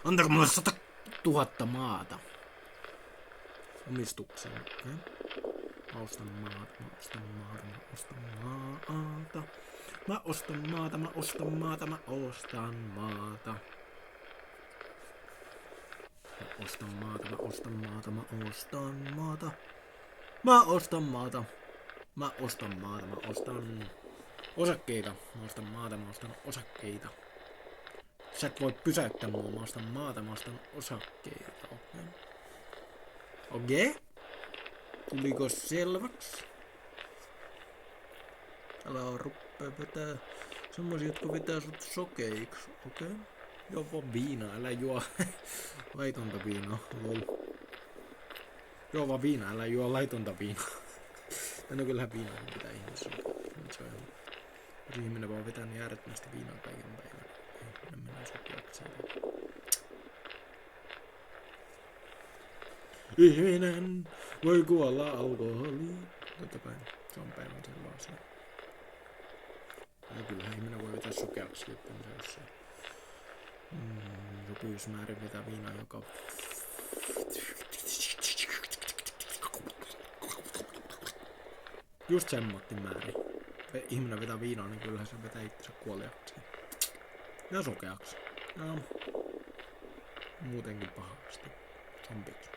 Antako mulle 100 000 maata? Omistuksen. Okay. Mä ostan maata. Mä ostan maata. Mä ostan maata. Mä ostan maata. Mä ostan maata. Mä ostan maata. Mä ostan maata. Mä ostan maata. Mä ostan maata. Mä ostan osakkeita. Mä ostan maata. Mä ostan osakkeita. Sä et voi pysäyttää mua. Mä ostan maata. Mä ostan osakkeita. Okei. Tuliko selväks? Älä ruppee vetää semmosia, jotka vetää sut sokeiksi. Okei. Joo vaan viinaa, älä juo laitonta viinaa. Lol. Joo vaan viinaa, älä juo laitonta viinaa. No kyllähän viinaa pitää ihmisessä. Se on ihan... Jos ihminen vaan vetää niin äärettömästi viinaa kaiken päivän. Ei, ne menee sokeaksi. Ihminen voi kuolla alkoholiin. Totta kai, se on päivänselvä asia. Ja kyllähän ihminen voi vetää sokeaksi, että se jossain sopimusmäärin vetää viinaa, joka... Just semmoinen määrin. Ihminen vetää viinaa, niin kyllähän se vetää itsensä kuoliaksi. Ja sokeaksi. Ja muutenkin pahasti. Zombiksi.